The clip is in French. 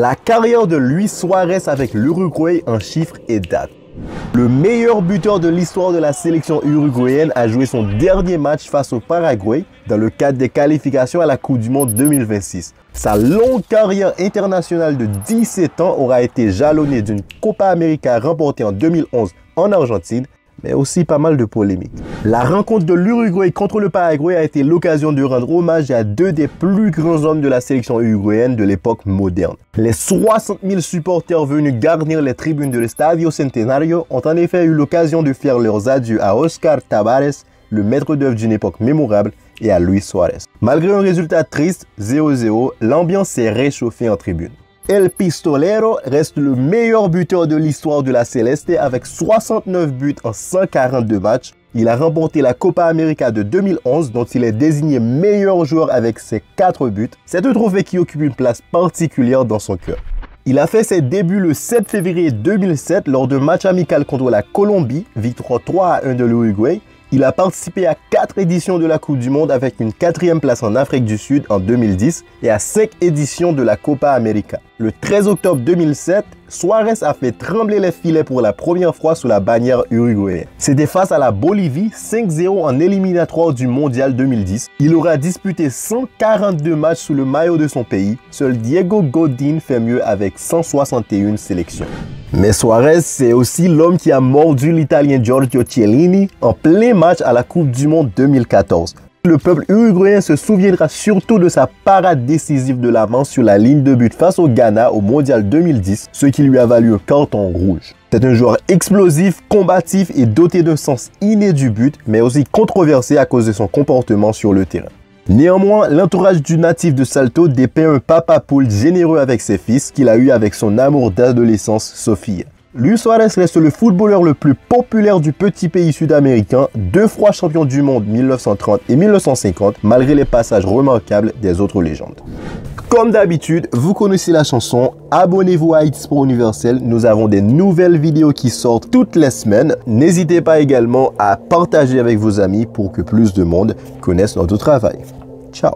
La carrière de Luis Suárez avec l'Uruguay en chiffres et dates. Le meilleur buteur de l'histoire de la sélection uruguayenne a joué son dernier match face au Paraguay dans le cadre des qualifications à la Coupe du Monde 2026. Sa longue carrière internationale de 17 ans aura été jalonnée d'une Copa América remportée en 2011 en Argentine, mais aussi pas mal de polémiques. La rencontre de l'Uruguay contre le Paraguay a été l'occasion de rendre hommage à deux des plus grands hommes de la sélection uruguayenne de l'époque moderne. Les 60 000 supporters venus garnir les tribunes de l'Estadio Centenario ont en effet eu l'occasion de faire leurs adieux à Oscar Tabarez, le maître d'œuvre d'une époque mémorable, et à Luis Suárez. Malgré un résultat triste, 0-0, l'ambiance s'est réchauffée en tribune. El Pistolero reste le meilleur buteur de l'histoire de la Celeste avec 69 buts en 142 matchs. Il a remporté la Copa América de 2011 dont il est désigné meilleur joueur avec ses 4 buts. C'est un trophée qui occupe une place particulière dans son cœur. Il a fait ses débuts le 7 février 2007 lors d'un match amical contre la Colombie, victoire 3-1 de l'Uruguay. Il a participé à 4 éditions de la Coupe du Monde avec une 4e place en Afrique du Sud en 2010 et à 5 éditions de la Copa América. Le 13 octobre 2007, Suárez a fait trembler les filets pour la première fois sous la bannière uruguayenne. C'était face à la Bolivie, 5-0 en éliminatoire du Mondial 2010. Il aura disputé 142 matchs sous le maillot de son pays. Seul Diego Godín fait mieux avec 161 sélections. Mais Suárez, c'est aussi l'homme qui a mordu l'Italien Giorgio Chiellini en plein match à la Coupe du Monde 2014. Le peuple uruguayen se souviendra surtout de sa parade décisive de la main sur la ligne de but face au Ghana au Mondial 2010, ce qui lui a valu un carton rouge. C'est un joueur explosif, combatif et doté d'un sens inné du but, mais aussi controversé à cause de son comportement sur le terrain. Néanmoins, l'entourage du natif de Salto dépeint un papa poule généreux avec ses fils qu'il a eu avec son amour d'adolescence, Sofia. Luis Suárez reste le footballeur le plus populaire du petit pays sud-américain, 2 fois champion du monde 1930 et 1950, malgré les passages remarquables des autres légendes. Comme d'habitude, vous connaissez la chanson, abonnez-vous à X-Pro Universel, nous avons des nouvelles vidéos qui sortent toutes les semaines. N'hésitez pas également à partager avec vos amis pour que plus de monde connaisse notre travail. Ciao!